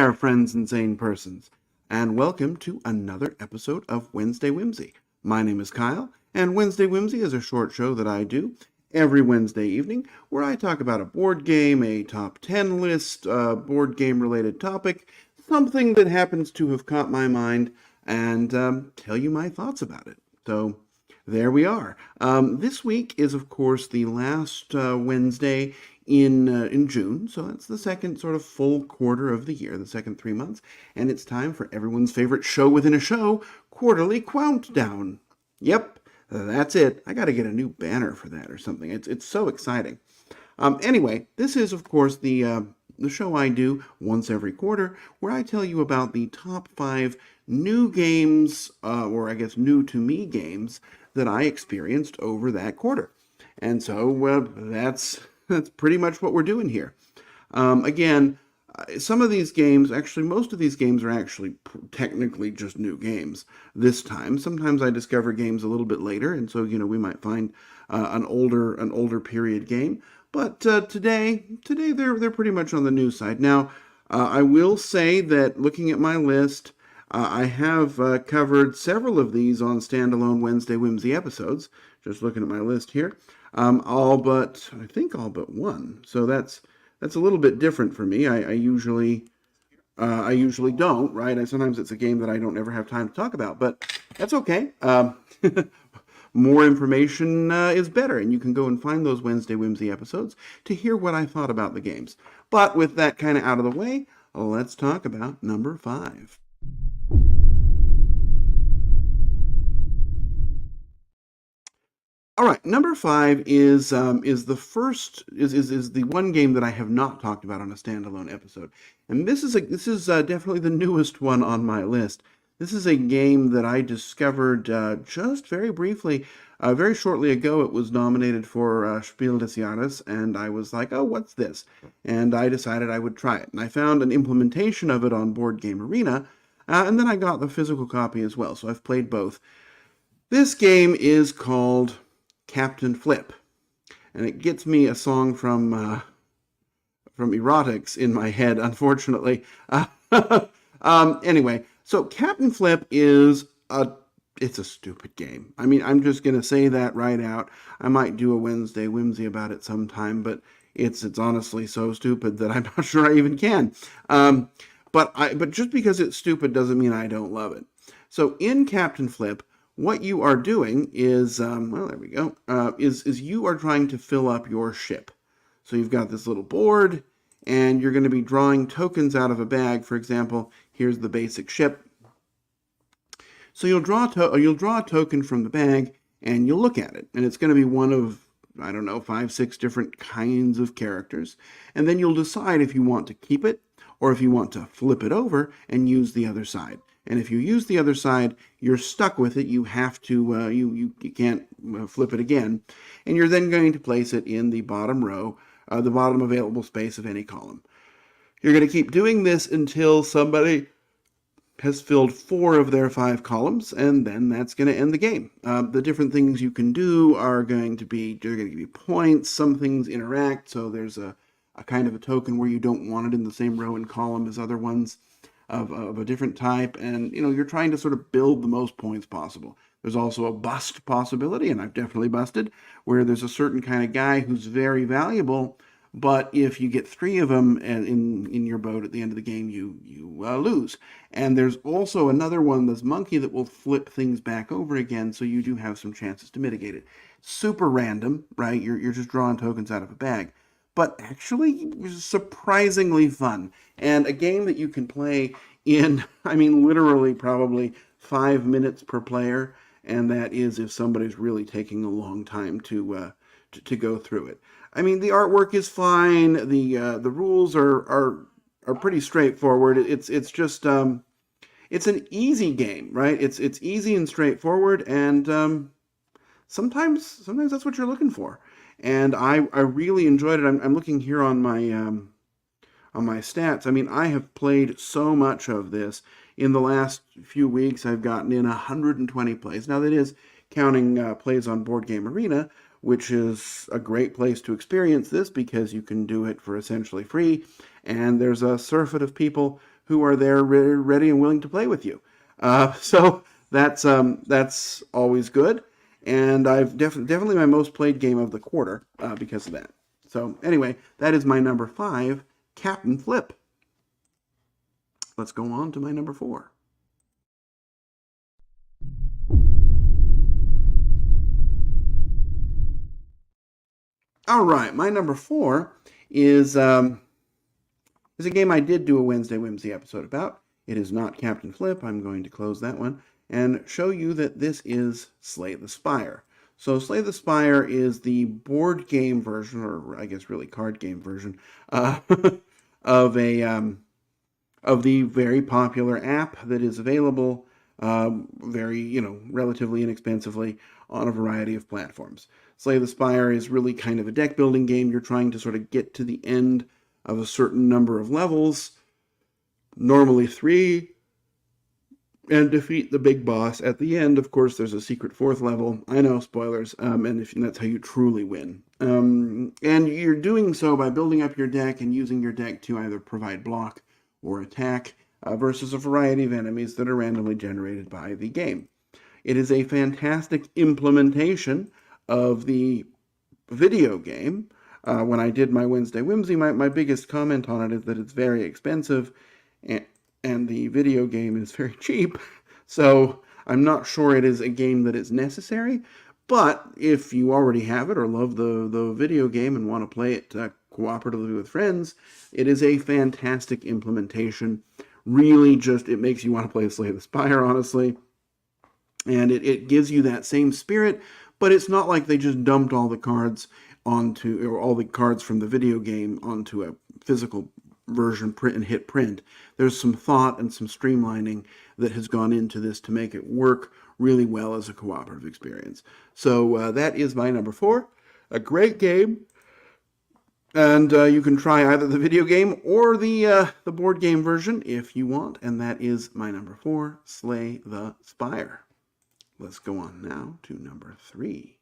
there, friends and sane persons, and welcome to another episode of Wednesday Whimsy. My name is Kyle, and Wednesday Whimsy is a short show that I do every Wednesday evening where I talk about a board game, a top 10 list, board game-related topic, something that happens to have caught my mind, and tell you my thoughts about it. So there we are. This week is, of course, the last Wednesday in June, so that's the second sort of full quarter of the year, the second 3 months, and it's time for everyone's favorite show within a show, Quarterly Quountdown. Yep, that's it. I got to get a new banner for that or something. It's so exciting. Anyway, this is, of course, the show I do once every quarter, where I tell you about the top 5 new games, or I guess new to me games, that I experienced over that quarter. And so that's pretty much what we're doing here. Again, some of these games, actually most of these games are actually technically just new games this time. Sometimes I discover games a little bit later, and so, we might find an older period game. But today they're pretty much on the new side. Now, I will say that looking at my list, I have covered several of these on standalone Wednesday Whimsy episodes. Just looking at my list here, all but one. So that's a little bit different for me. I usually don't, right? Sometimes it's a game that I don't ever have time to talk about, but that's okay. More information is better, and you can go and find those Wednesday Whimsy episodes to hear what I thought about the games. But with that kind of out of the way, let's talk about number 5. All right, number 5 is the one game that I have not talked about on a standalone episode, and this is definitely the newest one on my list. This is a game that I discovered just very briefly, very shortly ago. It was nominated for Spiel des Jahres, and I was like, oh, what's this? And I decided I would try it, and I found an implementation of it on Board Game Arena, and then I got the physical copy as well. So I've played both. This game is called Captain Flip, and it gets me a song from Erotics in my head, unfortunately. Anyway, so Captain Flip is it's a stupid game. I mean, I'm just gonna say that right out. I might do a Wednesday Whimsy about it sometime, but it's honestly so stupid that I'm not sure I even can. But just because it's stupid doesn't mean I don't love it. So in Captain Flip, what you are doing is, there we go, is you are trying to fill up your ship. So you've got this little board, and you're going to be drawing tokens out of a bag. For example, here's the basic ship. So you'll draw a token from the bag, and you'll look at it, and it's going to be one of, I don't know, 5, 6 different kinds of characters. And then you'll decide if you want to keep it, or if you want to flip it over and use the other side. And if you use the other side, you're stuck with it. You have to, you can't flip it again. And you're then going to place it in the bottom row, the bottom available space of any column. You're going to keep doing this until somebody has filled 4 of their 5 columns, and then that's going to end the game. The different things you can do are going to be, they're going to give you points. Some things interact, so there's a kind of a token where you don't want it in the same row and column as other ones of a different type, and you're trying to sort of build the most points possible. There's also a bust possibility, and I've definitely busted, where there's a certain kind of guy who's very valuable, but if you get 3 of them in your boat at the end of the game, you lose. And there's also another one, this monkey, that will flip things back over again, so you do have some chances to mitigate it. Super random, right? You're just drawing tokens out of a bag, but actually surprisingly fun. And a game that you can play in, I mean, literally probably 5 minutes per player, and that is if somebody's really taking a long time to go through it. I mean, the artwork is fine. The rules are pretty straightforward. It's just it's an easy game, right? It's easy and straightforward, and sometimes that's what you're looking for. And I really enjoyed it. I'm looking here on my stats. I mean, I have played so much of this. In the last few weeks, I've gotten in 120 plays. Now, that is counting plays on Board Game Arena, which is a great place to experience this because you can do it for essentially free. And there's a surfeit of people who are there ready and willing to play with you. So that's always good. And I've definitely my most played game of the quarter because of that. So anyway, that is my number 5, Captain Flip. Let's go on to my number 4. All right, my number 4 is a game I did do a Wednesday Whimsy episode about. It is not Captain Flip. I'm going to close that one and show you that this is Slay the Spire. So Slay the Spire is the board game version, or I guess really card game version, of of the very popular app that is available relatively inexpensively on a variety of platforms. Slay the Spire is really kind of a deck building game. You're trying to sort of get to the end of a certain number of levels, normally 3, and defeat the big boss. At the end, of course, there's a secret 4th level. I know, spoilers, and that's how you truly win. And you're doing so by building up your deck and using your deck to either provide block or attack versus a variety of enemies that are randomly generated by the game. It is a fantastic implementation of the video game. When I did my Wednesday Whimsy, my biggest comment on it is that it's very expensive and the video game is very cheap. So I'm not sure it is a game that is necessary. But if you already have it or love the video game and want to play it cooperatively with friends, it is a fantastic implementation. Really it makes you want to play Slay the Spire, honestly. And it gives you that same spirit, but it's not like they just dumped all the cards or all the cards from the video game onto a physical version, print and hit print. There's some thought and some streamlining that has gone into this to make it work really well as a cooperative experience. So that is my number 4. A great game. And you can try either the video game or the board game version if you want. And that is my number 4, Slay the Spire. Let's go on now to number 3.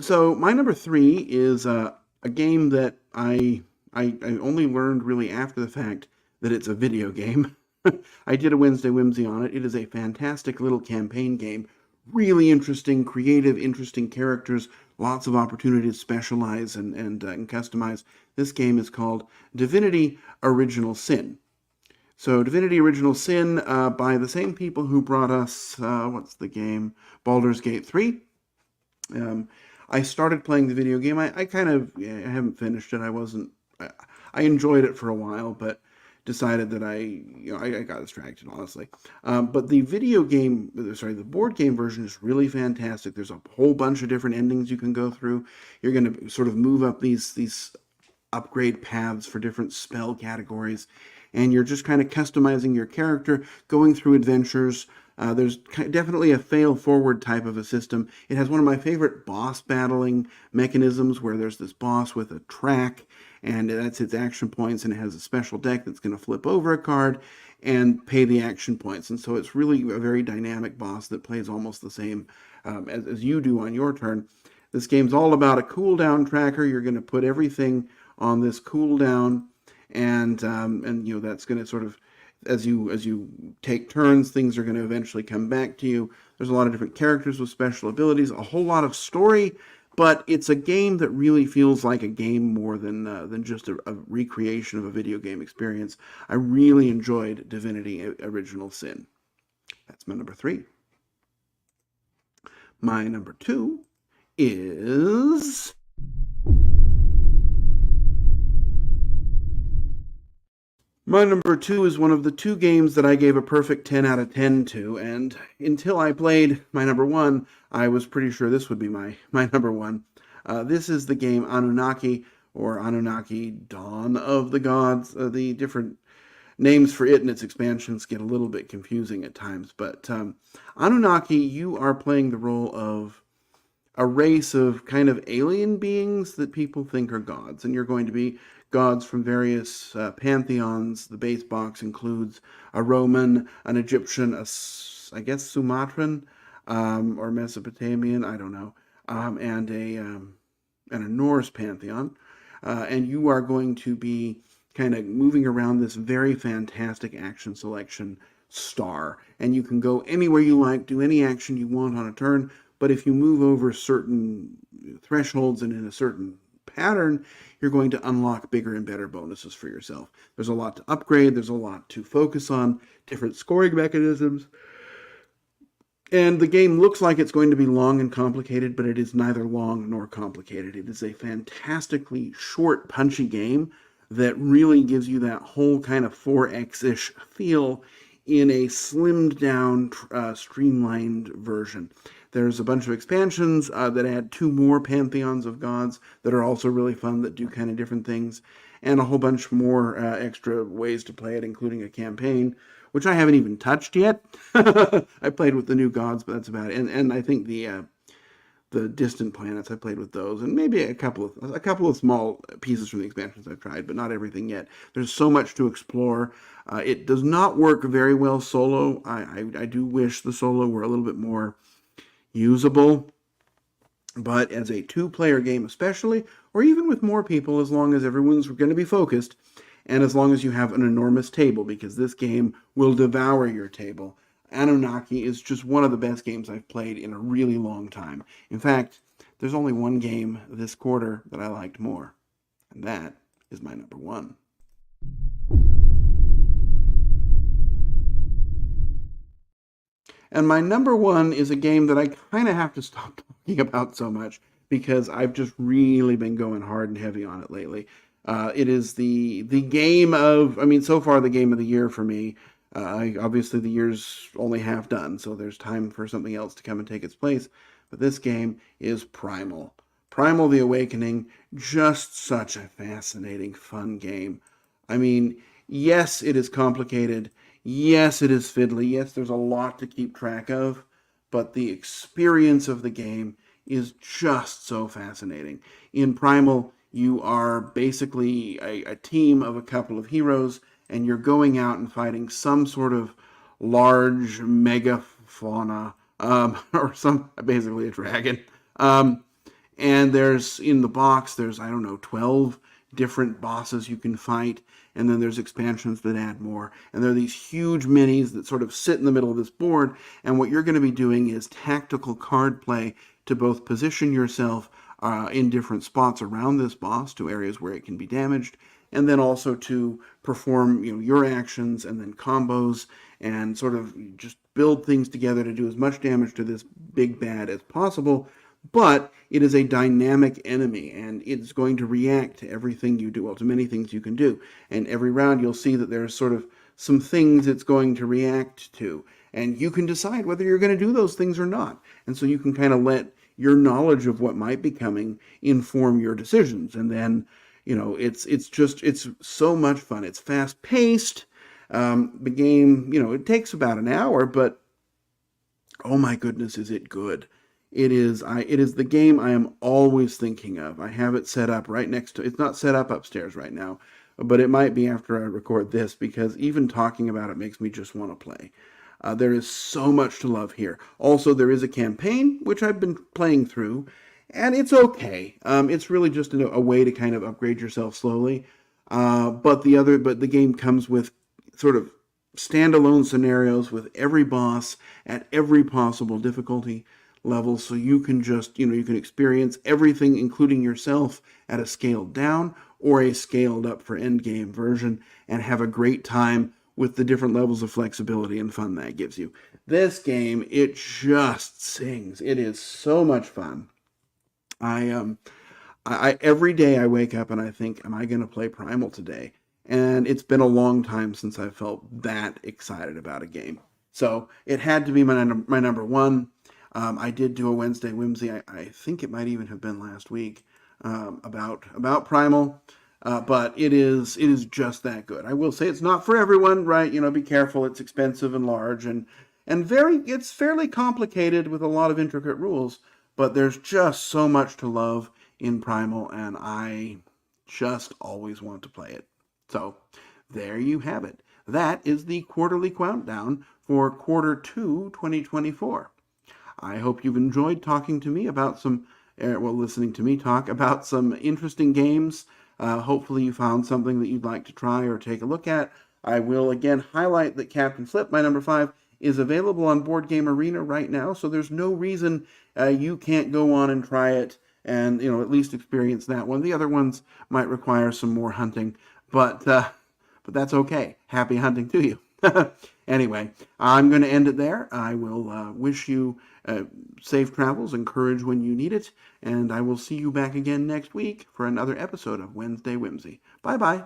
So my number 3 is a game that I only learned really after the fact that it's a video game. I did a Wednesday Whimsy on it. It is a fantastic little campaign game. Really interesting, creative, interesting characters. Lots of opportunity to specialize and customize. This game is called Divinity Original Sin. So Divinity Original Sin by the same people who brought us, what's the game? Baldur's Gate 3. I started playing the video game. I haven't finished it. I enjoyed it for a while, but decided that I got distracted, honestly. But the the board game version is really fantastic. There's a whole bunch of different endings you can go through. You're going to sort of move up these upgrade paths for different spell categories, and you're just kind of customizing your character, going through adventures. There's definitely a fail-forward type of a system. It has one of my favorite boss battling mechanisms where there's this boss with a track, and that's its action points, and it has a special deck that's going to flip over a card and pay the action points. And so it's really a very dynamic boss that plays almost the same as you do on your turn. This game's all about a cooldown tracker. You're going to put everything on this cooldown, and that's going to sort of, as you take turns, things are going to eventually come back to you. There's a lot of different characters with special abilities, a whole lot of story, but it's a game that really feels like a game more than just a recreation of a video game experience. I really enjoyed Divinity Original Sin. That's my number 3. My number 2 is... My number 2 is one of the 2 games that I gave a perfect 10 out of 10 to, and until I played my number 1, I was pretty sure this would be my number 1. This is the game Anunnaki, or Anunnaki Dawn of the Gods. The different names for it and its expansions get a little bit confusing at times, but Anunnaki, you are playing the role of a race of kind of alien beings that people think are gods, and you're going to be gods from various pantheons. The base box includes a Roman, an Egyptian, I guess Sumatran, or Mesopotamian, I don't know. and a Norse pantheon, and you are going to be kind of moving around this very fantastic action selection star, and you can go anywhere you like, do any action you want on a turn, but if you move over certain thresholds and in a certain pattern, you're going to unlock bigger and better bonuses for yourself. There's a lot to upgrade, there's a lot to focus on, different scoring mechanisms, and the game looks like it's going to be long and complicated, but it is neither long nor complicated. It is a fantastically short, punchy game that really gives you that whole kind of 4X-ish feel in a slimmed down, streamlined version. There's a bunch of expansions that add 2 more pantheons of gods that are also really fun, that do kind of different things, and a whole bunch more extra ways to play it, including a campaign, which I haven't even touched yet. I played with the new gods, but that's about it. And I think the distant planets, I played with those, and maybe a couple of small pieces from the expansions I've tried, but not everything yet. There's so much to explore. It does not work very well solo. I do wish the solo were a little bit more usable, but as a 2-player game especially, or even with more people, as long as everyone's going to be focused, and as long as you have an enormous table, because this game will devour your table. Anunnaki is just one of the best games I've played in a really long time. In fact, there's only one game this quarter that I liked more, and that is my number 1. And my number 1 is a game that I kind of have to stop talking about so much because I've just really been going hard and heavy on it lately. It is the game of, I mean, so far the game of the year for me. Obviously the year's only half done, so there's time for something else to come and take its place. But this game is Primal. Primal the Awakening, just such a fascinating, fun game. I mean, yes, it is complicated. Yes, it is fiddly. Yes, there's a lot to keep track of, but the experience of the game is just so fascinating. In Primal, you are basically a team of a couple of heroes, and you're going out and fighting some sort of large megafauna, or basically a dragon. And there's, in the box, there's, I don't know, 12 different bosses you can fight, and then there's expansions that add more. And there are these huge minis that sort of sit in the middle of this board, and what you're going to be doing is tactical card play to both position yourself in different spots around this boss to areas where it can be damaged, and then also to perform your actions and then combos and sort of just build things together to do as much damage to this big bad as possible. But it is a dynamic enemy, and it's going to react to everything you do, well, to many things you can do. And every round you'll see that there's sort of some things it's going to react to, and you can decide whether you're going to do those things or not. And so you can kind of let your knowledge of what might be coming inform your decisions. And then, it's so much fun. It's fast paced. The game, it takes about an hour, but oh my goodness, is it good. It is the game I am always thinking of. I have it set up right next to, it's not set up upstairs right now, but it might be after I record this, because even talking about it makes me just want to play. There is so much to love here. Also, there is a campaign, which I've been playing through, and it's okay. It's really just a way to kind of upgrade yourself slowly. But the game comes with sort of standalone scenarios with every boss at every possible difficulty level, so you can just, you can experience everything, including yourself, at a scaled down or a scaled up for endgame version, and have a great time with the different levels of flexibility and fun that gives you. This game, it just sings. It is so much fun. I every day I wake up and I think, am I going to play Primal today? And it's been a long time since I felt that excited about a game. So it had to be my number 1. I did do a Wednesday Whimsy. I think it might even have been last week, about Primal. But it is just that good. I will say it's not for everyone, right? Be careful. It's expensive and large, and it's fairly complicated with a lot of intricate rules. But there's just so much to love in Primal, and I just always want to play it. So there you have it. That is the quarterly Quountdown for quarter 2, 2024. I hope you've enjoyed talking to me about some listening to me talk about some interesting games. Hopefully you found something that you'd like to try or take a look at. I will again highlight that Captain Flip, my number 5, is available on Board Game Arena right now, so there's no reason you can't go on and try it and at least experience that one. The other ones might require some more hunting, but that's okay. Happy hunting to you. Anyway, I'm going to end it there. I will wish you safe travels and courage when you need it, and I will see you back again next week for another episode of Wednesday Whimsy. Bye-bye.